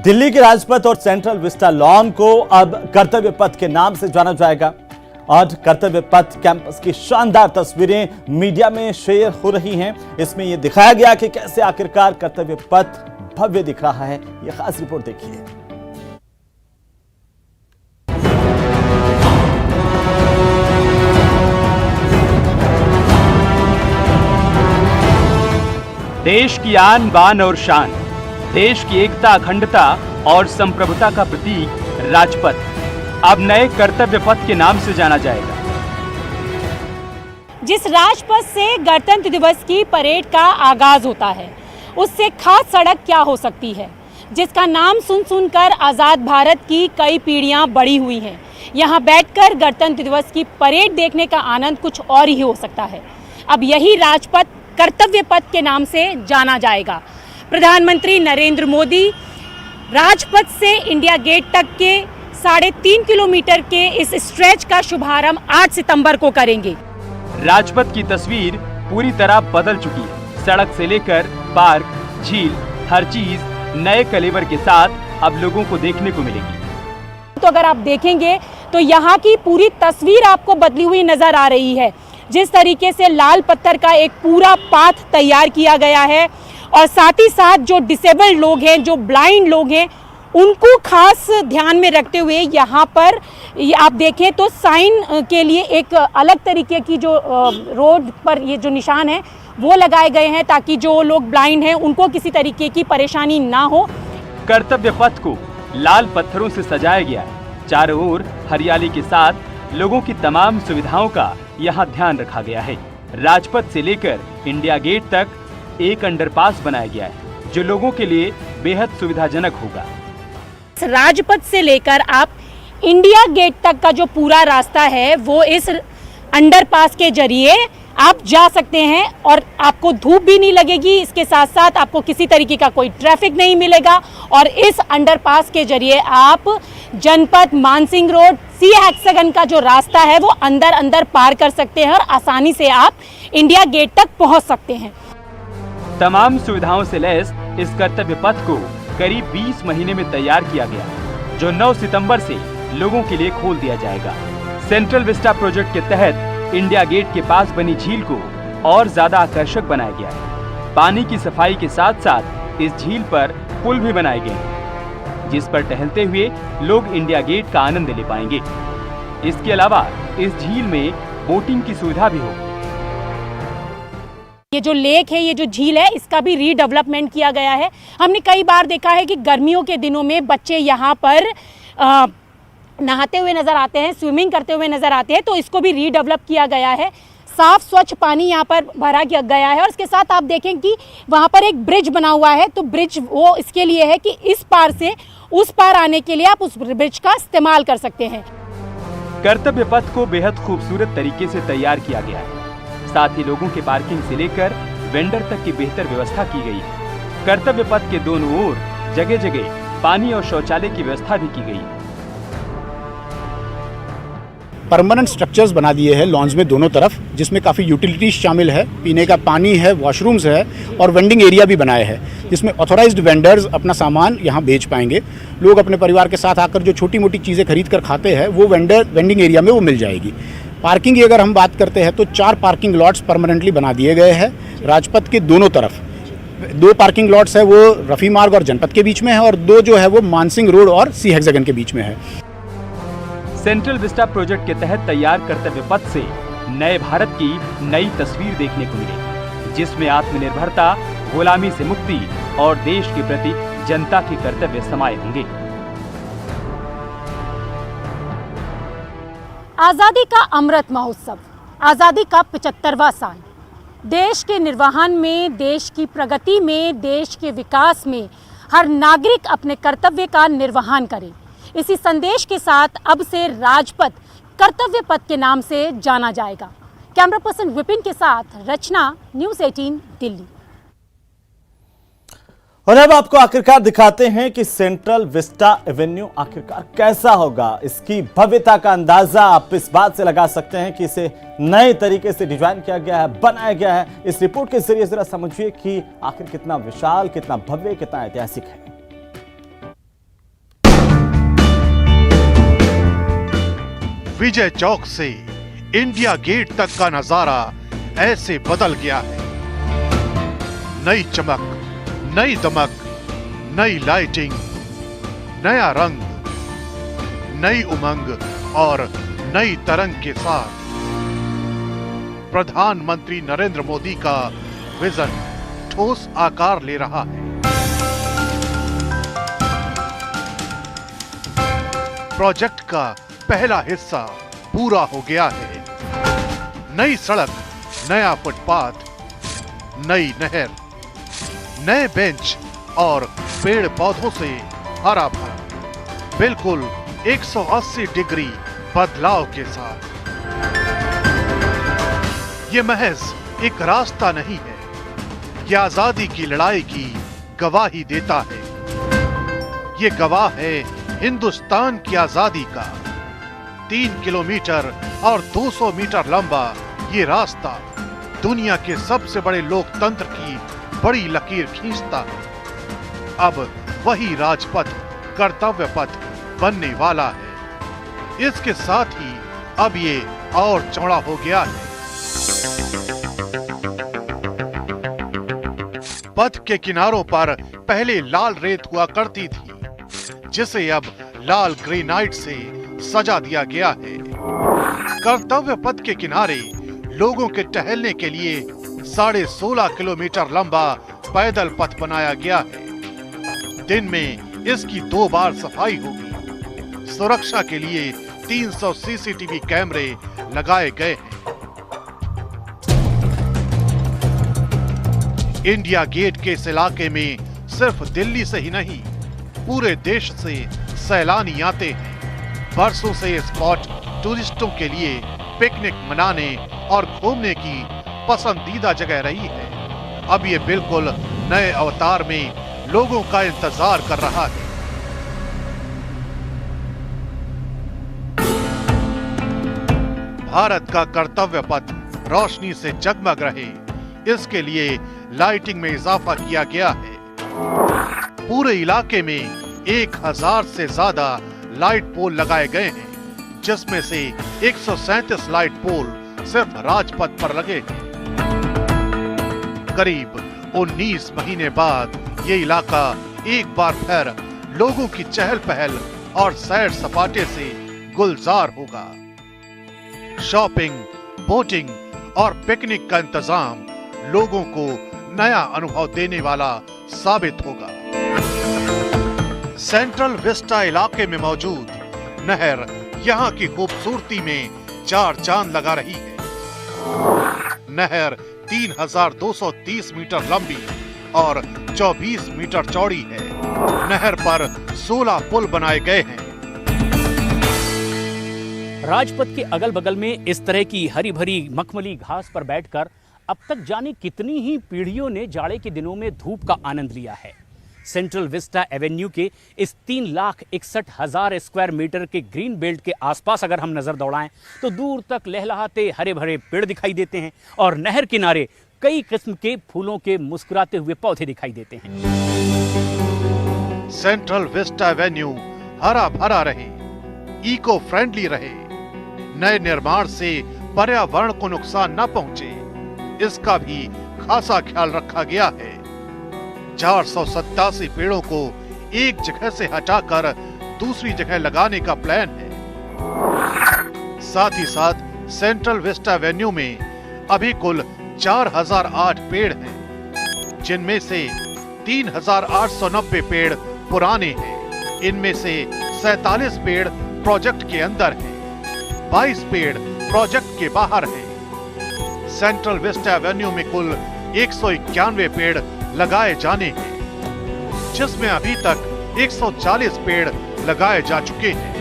दिल्ली के राजपथ और central Vista lawn को अब कर्तव्य पथ के नाम से जाना जाएगा और कर्तव्य पथ कैंपस की शानदार तस्वीरें मीडिया में शेयर हो रही हैं। इसमें यह दिखाया गया कि कैसे आखिरकार कर्तव्य पथ भव्य दिख रहा है। यह खास रिपोर्ट देखिए। देश की आन बान और शान, देश की एकता, अखंडता और संप्रभुता का प्रतीक राजपथ अब नए कर्तव्य पथ के नाम से जाना जाएगा। जिस राजपथ से गणतंत्र दिवस की परेड का आगाज होता है, उससे खास सड़क क्या हो सकती है, जिसका नाम सुन सुनकर आज़ाद भारत की कई पीढ़ियां बड़ी हुई हैं। यहाँ बैठकर गणतंत्र दिवस की परेड देखने का आनंद कुछ और ही हो सकता है। अब यही राजपथ कर्तव्य पथ के नाम से जाना जाएगा। प्रधानमंत्री नरेंद्र मोदी राजपथ से इंडिया गेट तक के 3.5 किलोमीटर के इस स्ट्रेच का शुभारंभ 8 सितंबर को करेंगे। राजपथ की तस्वीर पूरी तरह बदल चुकी है। सड़क से लेकर पार्क, झील, हर चीज नए कलेवर के साथ अब लोगों को देखने को मिलेगी। तो अगर आप देखेंगे तो यहाँ की पूरी तस्वीर आपको बदली हुई नजर आ रही है। जिस तरीके से लाल पत्थर का एक पूरा पाथ तैयार किया गया है और साथ ही साथ जो डिसेबल्ड लोग हैं, जो ब्लाइंड लोग हैं, उनको खास ध्यान में रखते हुए यहाँ पर आप देखें तो साइन के लिए एक अलग तरीके की जो रोड पर ये जो निशान है वो लगाए गए हैं, ताकि जो लोग ब्लाइंड हैं उनको किसी तरीके की परेशानी ना हो। कर्तव्य पथ को लाल पत्थरों से सजाया गया है। चारों ओर हरियाली के साथ लोगों की तमाम सुविधाओं का यहाँ ध्यान रखा गया है। राजपथ से लेकर इंडिया गेट तक एक अंडरपास बनाया गया है, जो लोगों के लिए बेहद सुविधाजनक होगा। राजपथ से लेकर आप इंडिया गेट तक का जो पूरा रास्ता है वो इस अंडरपास के जरिए आप जा सकते हैं और आपको धूप भी नहीं लगेगी। इसके साथ साथ आपको किसी तरीके का कोई ट्रैफिक नहीं मिलेगा और इस अंडरपास के जरिए आप जनपथ, मानसिंह रोड, सी हेक्सागन का जो रास्ता है वो अंदर पार कर सकते हैं और आसानी से आप इंडिया गेट तक पहुंच सकते हैं। तमाम सुविधाओं से लैस इस कर्तव्य पथ को करीब 20 महीने में तैयार किया गया, जो 9 सितंबर से लोगों के लिए खोल दिया जाएगा। सेंट्रल विस्टा प्रोजेक्ट के तहत इंडिया गेट के पास बनी झील को और ज्यादा आकर्षक बनाया गया है। पानी की सफाई के साथ साथ इस झील पर पुल भी बनाए गए हैं, जिस पर टहलते हुए लोग इंडिया गेट का आनंद ले पाएंगे। इसके अलावा इस झील में बोटिंग की सुविधा भी होगी। ये जो लेक है, ये जो झील है, इसका भी रीडेवलपमेंट किया गया है। हमने कई बार देखा है कि गर्मियों के दिनों में बच्चे यहाँ पर नहाते हुए नज़र आते हैं, स्विमिंग करते हुए नज़र आते हैं, तो इसको भी रीडेवलप किया गया है। साफ़ स्वच्छ पानी यहाँ पर भरा गया है और इसके साथ आप देखें कि वहाँ पर एक ब्रिज बना हुआ है। तो ब्रिज वो इसके लिए है कि इस पार से उस पार आने के लिए आप उस ब्रिज का इस्तेमाल कर सकते हैं। कर्तव्य पथ को बेहद खूबसूरत तरीके से तैयार किया गया है। साथ ही लोगों के पार्किंग से लेकर वेंडर तक की बेहतर व्यवस्था की गई है। कर्तव्य पथ के दोनों ओर जगह जगह पानी और शौचालय की व्यवस्था भी की गई है। परमानेंट स्ट्रक्चर्स बना दिए हैं लॉन्स में दोनों तरफ, जिसमें काफ़ी यूटिलिटीज शामिल है, पीने का पानी है, वॉशरूम्स है और वेंडिंग एरिया भी बनाए हैं, जिसमें ऑथोराइज्ड वेंडर्स अपना सामान यहाँ बेच पाएंगे। लोग अपने परिवार के साथ आकर जो छोटी मोटी चीज़ें खरीद कर खाते हैं वो वेंडिंग एरिया में वो मिल जाएगी। पार्किंग की अगर हम बात करते हैं तो 4 पार्किंग लॉट्स परमानेंटली बना दिए गए हैं राजपथ के दोनों तरफ। 2 पार्किंग लॉट्स है वो रफ़ी मार्ग और जनपथ के बीच में है और 2 जो है वो मानसिंह रोड और सी हेक्सागन के बीच में है। सेंट्रल विस्टा प्रोजेक्ट के तहत तैयार कर्तव्य पथ से नए भारत की नई तस्वीर देखने को मिलेगी, जिसमें आत्मनिर्भरता, गुलामी से मुक्ति और देश के प्रति जनता के कर्तव्य समाये होंगे। आज़ादी का अमृत महोत्सव, आज़ादी का 75वां साल, देश के निर्वहन में, देश की प्रगति में, देश के विकास में हर नागरिक अपने कर्तव्य का निर्वहन करे। इसी संदेश के साथ अब से राजपथ कर्तव्य पथ के नाम से जाना जाएगा। कैमरा पर्सन विपिन के साथ रचना, न्यूज़ 18 दिल्ली। और अब आपको आखिरकार दिखाते हैं कि सेंट्रल विस्टा एवेन्यू आखिरकार कैसा होगा। इसकी भव्यता का अंदाजा आप इस बात से लगा सकते हैं कि इसे नए तरीके से डिजाइन किया गया है, बनाया गया है। इस रिपोर्ट के जरिए जरा समझिए कि आखिर कितना विशाल, कितना भव्य, कितना ऐतिहासिक है। विजय चौक से इंडिया गेट तक का नजारा ऐसे बदल गया है। नई चमक, नई दमक, नई लाइटिंग, नया रंग, नई उमंग और नई तरंग के साथ प्रधानमंत्री नरेंद्र मोदी का विजन ठोस आकार ले रहा है। प्रोजेक्ट का पहला हिस्सा पूरा हो गया है। नई सड़क, नया फुटपाथ, नई नहर, नए बेंच और पेड़ पौधों से हरा भरा, बिल्कुल 180 डिग्री बदलाव के साथ। ये महज एक रास्ता नहीं है, यह आजादी की लड़ाई की गवाही देता है। ये गवाह है हिंदुस्तान की आजादी का। 3 किलोमीटर और 200 मीटर लंबा ये रास्ता दुनिया के सबसे बड़े लोकतंत्र की बड़ी लकीर खींचता है। अब वही राजपथ कर्तव्य पथ बनने वाला है। इसके साथ ही अब ये और चौड़ा हो गया है। पथ के किनारों पर पहले लाल रेत हुआ करती थी, जिसे अब लाल ग्रेनाइट से सजा दिया गया है। कर्तव्य पथ के किनारे लोगों के टहलने के लिए 16.5 किलोमीटर लंबा पैदल पथ बनाया गया है। दिन में इसकी 2 बार सफाई होगी। सुरक्षा के लिए 300 सीसीटीवी कैमरे लगाए गए हैं। इंडिया गेट के इस इलाके में सिर्फ दिल्ली से ही नहीं, पूरे देश से सैलानी आते हैं। बरसों से ये स्पॉट टूरिस्टों के लिए पिकनिक मनाने और घूमने की पसंदीदा जगह रही है। अब ये बिल्कुल नए अवतार में लोगों का इंतजार कर रहा है। भारत का कर्तव्य पथ रोशनी से जगमग रहे, इसके लिए लाइटिंग में इजाफा किया गया है। पूरे इलाके में 1000 से ज्यादा लाइट पोल लगाए गए हैं, जिसमें से 137 लाइट पोल सिर्फ राजपथ पर लगे हैं। करीब 19 महीने बाद ये इलाका एक बार फिर लोगों की चहल पहल और सैर सपाटे से गुलजार होगा। शॉपिंग, बोटिंग और पिकनिक का इंतजाम लोगों को नया अनुभव देने वाला साबित होगा। सेंट्रल विस्टा इलाके में मौजूद नहर यहाँ की खूबसूरती में 4 चांद लगा रही है। नहर 3230 मीटर लंबी और 24 मीटर चौड़ी है। नहर पर 16 पुल बनाए गए हैं। राजपथ के अगल बगल में इस तरह की हरी भरी मखमली घास पर बैठकर अब तक जाने कितनी ही पीढ़ियों ने जाड़े के दिनों में धूप का आनंद लिया है। सेंट्रल विस्टा एवेन्यू के इस 3,61,000 स्क्वायर मीटर के ग्रीन बेल्ट के आसपास अगर हम नजर दौड़ाएं तो दूर तक लहलहाते हरे भरे पेड़ दिखाई देते हैं और नहर किनारे कई किस्म के फूलों के मुस्कुराते हुए पौधे दिखाई देते हैं। सेंट्रल विस्टा एवेन्यू हरा भरा रहे, इको फ्रेंडली रहे, नए निर्माण से पर्यावरण को नुकसान न पहुंचे, इसका भी खासा ख्याल रखा गया है। 487 पेड़ों को एक जगह से हटाकर दूसरी जगह लगाने का प्लान है। साथ ही साथ सेंट्रल विस्टा एवेन्यू में अभी कुल 4008 पेड़ हैं, जिनमें से 3890 पेड़ पुराने हैं। इनमें से 47 पेड़ प्रोजेक्ट के अंदर हैं, 22 पेड़ प्रोजेक्ट के बाहर हैं। सेंट्रल विस्टा एवेन्यू में कुल 191 पेड़ लगाए जाने हैं, जिसमें अभी तक 140 पेड़ लगाए जा चुके हैं।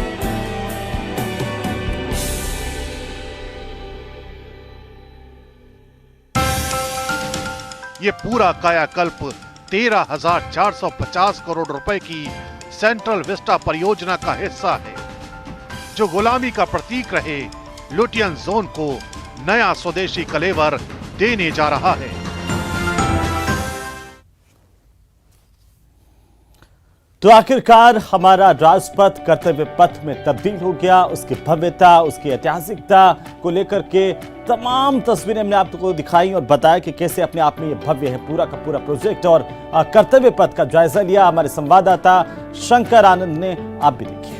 ये पूरा कायाकल्प 13,450 करोड़ रुपए की सेंट्रल विस्टा परियोजना का हिस्सा है, जो गुलामी का प्रतीक रहे लुटियन जोन को नया स्वदेशी कलेवर देने जा रहा है। तो आखिरकार हमारा राजपथ कर्तव्य पथ में तब्दील हो गया। उसकी भव्यता, उसकी ऐतिहासिकता को लेकर के तमाम तस्वीरें हमने आपको दिखाई और बताया कि कैसे अपने आप में ये भव्य है पूरा का पूरा प्रोजेक्ट। और कर्तव्य पथ का जायजा लिया हमारे संवाददाता शंकर आनंद ने। आप भी देखिए।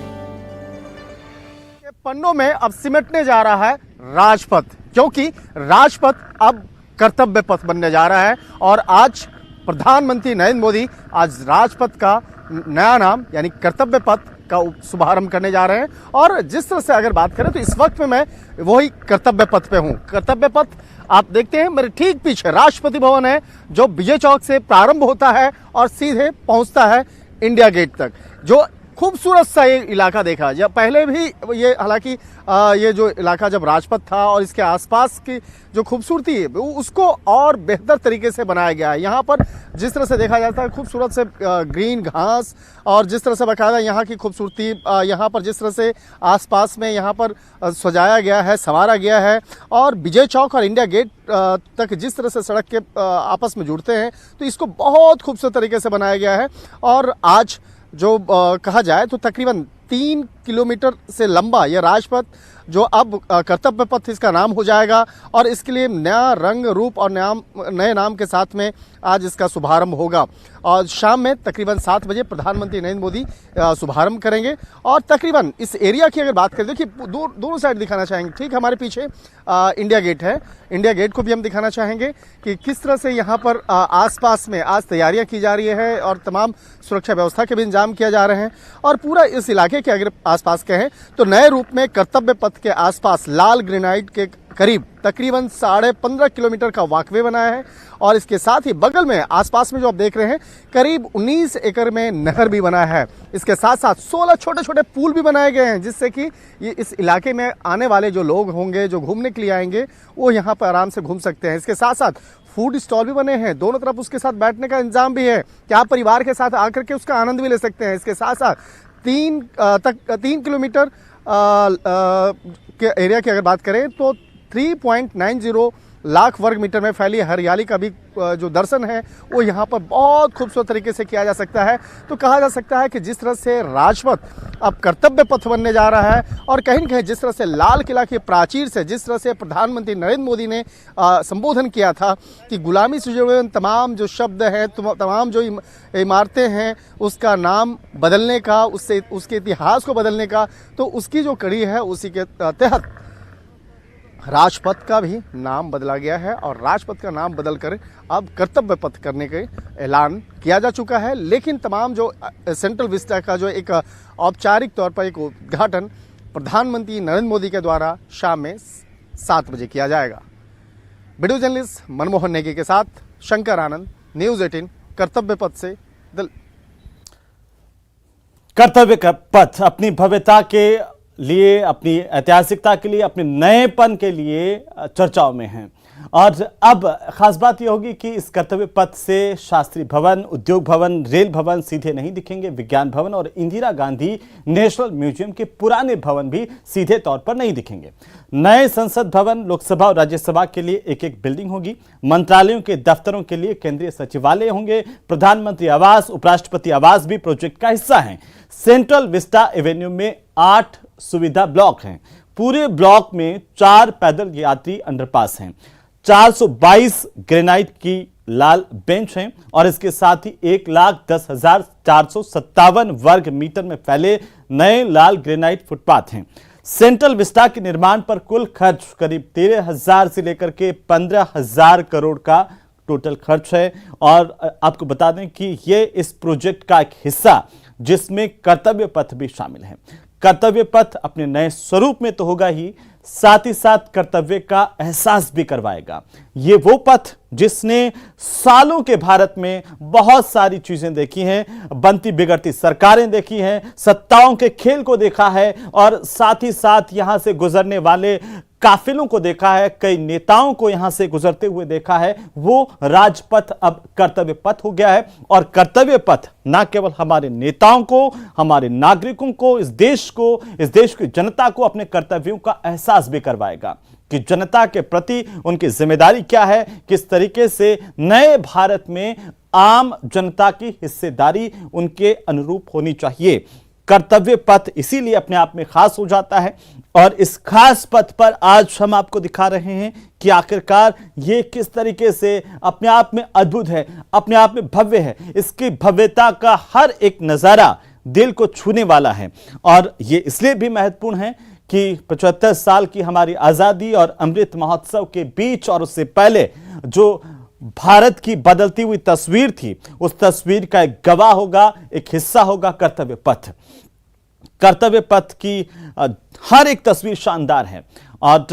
पन्नों में अब सिमटने जा रहा है राजपथ, क्योंकि राजपथ अब कर्तव्य पथ बनने जा रहा है। और आज प्रधानमंत्री नरेंद्र मोदी आज राजपथ का नया नाम यानी कर्तव्य पथ का शुभारंभ करने जा रहे हैं। और जिस तरह से अगर बात करें तो इस वक्त में मैं वही कर्तव्य पथ पे हूं। कर्तव्य पथ आप देखते हैं मेरे ठीक पीछे राष्ट्रपति भवन है, जो विजय चौक से प्रारंभ होता है और सीधे पहुंचता है इंडिया गेट तक। जो खूबसूरत सा ये इलाका देखा, जब पहले भी ये हालांकि ये जो इलाका जब राजपथ था और इसके आसपास की जो खूबसूरती है उसको और बेहतर तरीके से बनाया गया है। यहाँ पर जिस तरह से देखा जाता है खूबसूरत से ग्रीन घास, और जिस तरह से बाकायदा यहाँ की खूबसूरती, यहाँ पर जिस तरह से आसपास में यहाँ पर सजाया गया है, संवारा गया है। और विजय चौक और इंडिया गेट तक जिस तरह से सड़क के आपस में जुड़ते हैं, तो इसको बहुत खूबसूरत तरीके से बनाया गया है। और आज जो कहा जाए तो तकरीबन 3 किलोमीटर से लंबा यह राजपथ जो अब कर्तव्य पथ इसका नाम हो जाएगा। और इसके लिए नया रंग रूप और नए नाम के साथ में आज इसका शुभारंभ होगा। और शाम में तकरीबन 7 बजे प्रधानमंत्री नरेंद्र मोदी शुभारंभ करेंगे। और तकरीबन इस एरिया की अगर बात करें, देखिए दोनों साइड दिखाना चाहेंगे। ठीक हमारे पीछे इंडिया गेट है, इंडिया गेट को भी हम दिखाना चाहेंगे कि किस तरह से यहाँ पर आसपास में आज तैयारियां की जा रही है और तमाम सुरक्षा व्यवस्था के भी इंतजाम किया जा रहे हैं। और पूरा इस इलाके के अगर आसपास कहें तो नए रूप में कर्तव्य पथ के आसपास लाल ग्रेनाइट के करीब तकरीबन 15.5 किलोमीटर का वॉकवे बनाया है। और इसके साथ ही बगल में आसपास में जो आप देख रहे हैं करीब 19 एकड़ में नहर भी बना है। इसके साथ साथ 16 छोटे छोटे पुल भी बनाए गए हैं, जिससे कि ये इस इलाके में आने वाले जो लोग होंगे, जो घूमने के लिए आएंगे, वो यहाँ पर आराम से घूम सकते हैं। इसके साथ साथ फूड स्टॉल भी बने हैं, दोनों तरफ उसके साथ बैठने का इंतजाम भी है कि आप परिवार के साथ आकर के उसका आनंद भी ले सकते हैं। इसके साथ साथ 3 किलोमीटर के एरिया की अगर बात करें तो 3.90 लाख वर्ग मीटर में फैली हरियाली का भी जो दर्शन है वो यहाँ पर बहुत खूबसूरत तरीके से किया जा सकता है। तो कहा जा सकता है कि जिस तरह से राजपथ अब कर्तव्य पथ बनने जा रहा है, और कहीं न कहीं जिस तरह से लाल किला की प्राचीर से जिस तरह से प्रधानमंत्री नरेंद्र मोदी ने संबोधन किया था कि गुलामी से जुड़े तमाम जो शब्द हैं, तमाम जो इमारतें हैं, उसका नाम बदलने का, उससे उसके इतिहास को बदलने का, तो उसकी जो कड़ी है उसी के तहत राजपथ का भी नाम बदला गया है। और राजपथ का नाम बदलकर अब कर्तव्य पथ करने के ऐलान किया जा चुका है। लेकिन तमाम जो सेंट्रल विस्टा का जो एक औपचारिक तौर पर एक उद्घाटन प्रधानमंत्री नरेंद्र मोदी के द्वारा शाम में 7 बजे किया जाएगा। वीडियो जर्नलिस्ट मनमोहन नेगी के साथ शंकर आनंद, न्यूज़ 18, कर्तव्य पथ से कर्तव्य का पथ अपनी भव्यता के लिए, अपनी ऐतिहासिकता के लिए, अपने नएपन के लिए चर्चाओं में हैं। और अब खास बात यह होगी कि इस कर्तव्य पथ से शास्त्री भवन, उद्योग भवन, रेल भवन सीधे नहीं दिखेंगे। विज्ञान भवन और इंदिरा गांधी नेशनल म्यूजियम के पुराने भवन भी सीधे तौर पर नहीं दिखेंगे। नए संसद भवन, लोकसभा और राज्यसभा के लिए एक बिल्डिंग होगी। मंत्रालयों के दफ्तरों के लिए केंद्रीय सचिवालय होंगे। प्रधानमंत्री आवास, उपराष्ट्रपति आवास भी प्रोजेक्ट का हिस्सा हैं। सेंट्रल विस्टा एवेन्यू में 8 सुविधा ब्लॉक हैं। पूरे ब्लॉक में 4 पैदल यात्री अंडरपास हैं। 422 ग्रेनाइट की लाल बेंच हैं और इसके साथ ही 1,10,457 वर्ग मीटर में फैले नए लाल ग्रेनाइट फुटपाथ हैं। सेंट्रल विस्टा के निर्माण पर कुल खर्च करीब 13,000 से लेकर के 15,000 करोड़ का टोटल खर्च है। और आपको बता दें कि ये इस प्रोजेक्ट का एक हिस्सा जिसमें कर्तव्य पथ भी शामिल है। कर्तव्य पथ अपने नए स्वरूप में तो होगा ही, साथ ही साथ कर्तव्य का एहसास भी करवाएगा। ये वो पथ जिसने सालों के भारत में बहुत सारी चीजें देखी हैं, बनती बिगड़ती सरकारें देखी हैं, सत्ताओं के खेल को देखा है और साथ ही साथ यहां से गुजरने वाले काफिलों को देखा है, कई नेताओं को यहां से गुजरते हुए देखा है। वो राजपथ अब कर्तव्य पथ हो गया है। और कर्तव्य पथ ना केवल हमारे नेताओं को, हमारे नागरिकों को, इस देश की जनता को अपने कर्तव्यों का एहसास भी करवाएगा। कि जनता के प्रति उनकी जिम्मेदारी क्या है, किस तरीके से नए भारत में आम जनता की हिस्सेदारी उनके अनुरूप होनी चाहिए। कर्तव्य पथ इसीलिए अपने आप में खास हो जाता है और इस खास पथ पर आज हम आपको दिखा रहे हैं कि आखिरकार ये किस तरीके से अपने आप में अद्भुत है, अपने आप में भव्य है। इसकी भव्यता का हर एक नजारा दिल को छूने वाला है और ये इसलिए भी महत्वपूर्ण है कि 75 साल की हमारी आजादी और अमृत महोत्सव के बीच और उससे पहले जो भारत की बदलती हुई तस्वीर थी, उस तस्वीर का एक गवाह होगा, एक हिस्सा होगा कर्तव्य पथ। कर्तव्य पथ की हर एक तस्वीर शानदार है और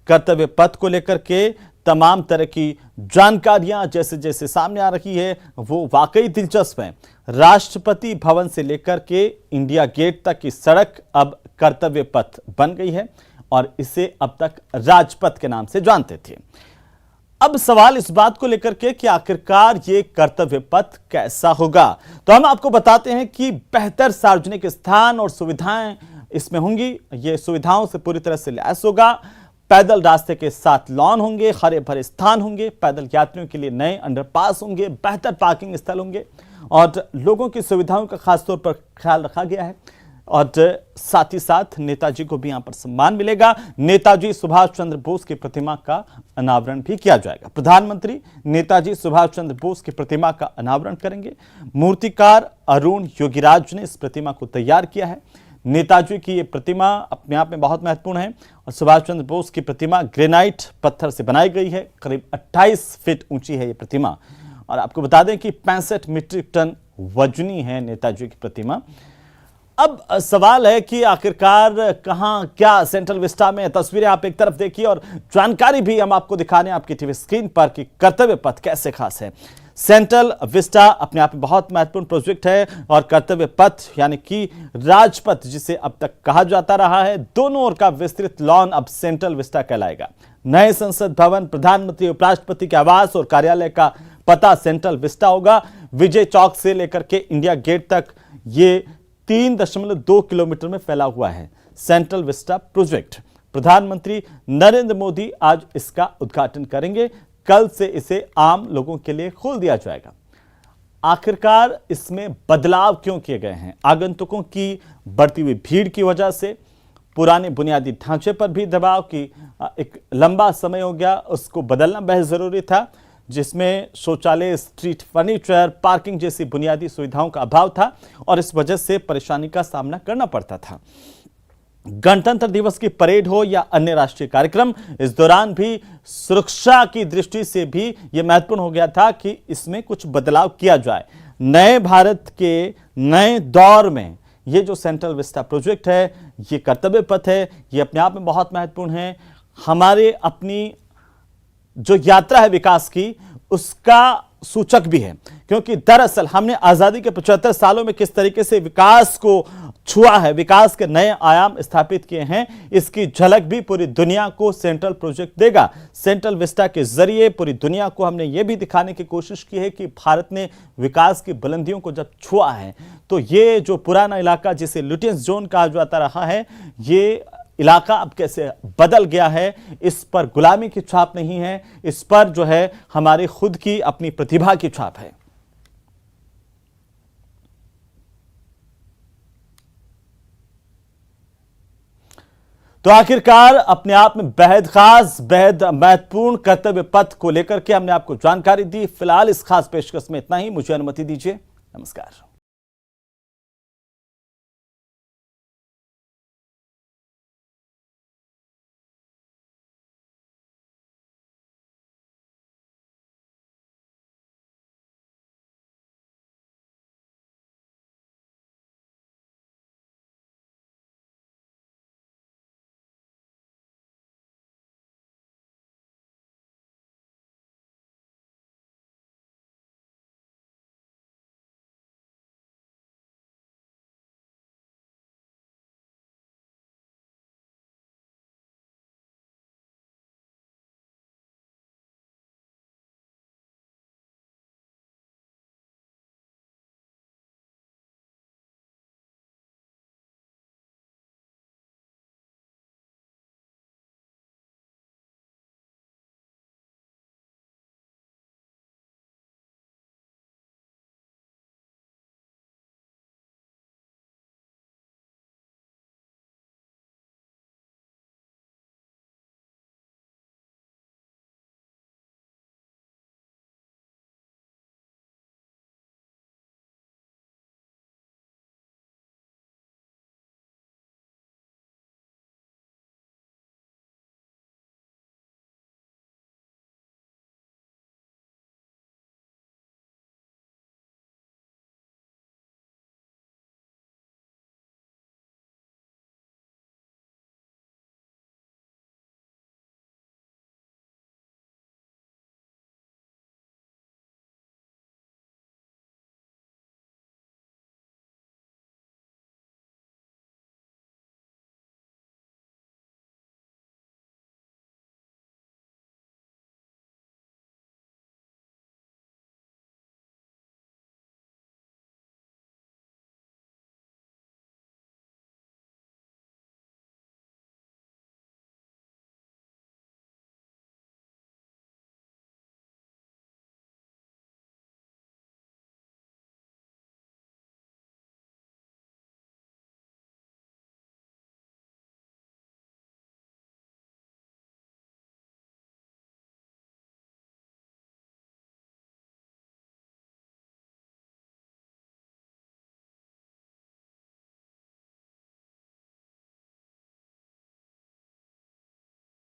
कर्तव्य पथ को लेकर के तमाम तरह की जानकारियां जैसे जैसे सामने आ रही है वो वाकई दिलचस्प है। राष्ट्रपति भवन से लेकर के इंडिया गेट तक की सड़क अब कर्तव्य पथ बन गई है और इसे अब तक राजपथ के नाम से जानते थे। अब सवाल इस बात को लेकर के कि आखिरकार ये कर्तव्य पथ कैसा होगा, तो हम आपको बताते हैं कि बेहतर सार्वजनिक स्थान और सुविधाएं इसमें होंगी। ये सुविधाओं से पूरी तरह से लैस होगा। पैदल रास्ते के साथ लॉन होंगे, हरे भरे स्थान होंगे, पैदल यात्रियों के लिए नए अंडरपास होंगे, बेहतर पार्किंग स्थल होंगे और लोगों की सुविधाओं का खासतौर पर ख्याल रखा गया है। और साथ ही साथ नेताजी को भी यहां पर सम्मान मिलेगा। नेताजी सुभाष चंद्र बोस की प्रतिमा का अनावरण भी किया जाएगा। प्रधानमंत्री नेताजी सुभाष चंद्र बोस की प्रतिमा का अनावरण करेंगे। मूर्तिकार अरुण योगीराज ने इस प्रतिमा को तैयार किया है। नेताजी की ये प्रतिमा अपने आप में बहुत महत्वपूर्ण है और सुभाष चंद्र बोस की प्रतिमा ग्रेनाइट पत्थर से बनाई गई है। करीब 28 फीट ऊंची है ये प्रतिमा और आपको बता दें कि 65 मीट्रिक टन वजनी है नेताजी की प्रतिमा। अब सवाल है कि आखिरकार कहां क्या सेंट्रल विस्टा में, तस्वीरें आप एक तरफ देखिए और जानकारी भी हम आपको दिखाने आपकी टीवी स्क्रीन पर कि कर्तव्य पथ कैसे खास है। सेंट्रल विस्टा अपने आप में बहुत महत्वपूर्ण प्रोजेक्ट है और कर्तव्य पथ यानी कि राजपथ जिसे अब तक कहा जाता रहा है, दोनों ओर का विस्तृत लॉन अब सेंट्रल विस्टा कहलाएगा। नए संसद भवन, प्रधानमंत्री उपराष्ट्रपति के आवास और कार्यालय का पता सेंट्रल विस्टा होगा। विजय चौक से लेकर के इंडिया गेट तक ये 3.2 किलोमीटर में फैला हुआ है सेंट्रल विस्टा प्रोजेक्ट। प्रधानमंत्री नरेंद्र मोदी आज इसका उद्घाटन करेंगे। कल से इसे आम लोगों के लिए खोल दिया जाएगा। आखिरकार इसमें बदलाव क्यों किए गए हैं? आगंतुकों की बढ़ती हुई भीड़ की वजह से, पुराने बुनियादी ढांचे पर भी दबाव की एक लंबा समय हो गया, उसको बदलना बेहद जरूरी था, जिसमें शौचालय, स्ट्रीट फर्नीचर, पार्किंग जैसी बुनियादी सुविधाओं का अभाव था और इस वजह से परेशानी का सामना करना पड़ता था। गणतंत्र दिवस की परेड हो या अन्य राष्ट्रीय कार्यक्रम, इस दौरान भी सुरक्षा की दृष्टि से भी यह महत्वपूर्ण हो गया था कि इसमें कुछ बदलाव किया जाए। नए भारत के नए दौर में ये जो सेंट्रल विस्टा प्रोजेक्ट है, ये कर्तव्य पथ है, ये अपने आप में बहुत महत्वपूर्ण है। हमारे अपनी जो यात्रा है विकास की, उसका सूचक भी है, क्योंकि दरअसल हमने आजादी के 75 सालों में किस तरीके से विकास को छुआ है, विकास के नए आयाम स्थापित किए हैं, इसकी झलक भी पूरी दुनिया को सेंट्रल प्रोजेक्ट देगा। सेंट्रल विस्टा के जरिए पूरी दुनिया को हमने ये भी दिखाने की कोशिश की है कि भारत ने विकास की बुलंदियों को जब छुआ है तो ये जो पुराना इलाका जिसे लुटियंस जोन कहा जाता रहा है, ये इलाका अब कैसे बदल गया है। इस पर गुलामी की छाप नहीं है, इस पर जो है हमारी खुद की अपनी प्रतिभा की छाप है। तो आखिरकार अपने आप में बेहद खास, बेहद महत्वपूर्ण कर्तव्य पथ को लेकर के हमने आपको जानकारी दी। फिलहाल इस खास पेशकश में इतना ही। मुझे अनुमति दीजिए। नमस्कार।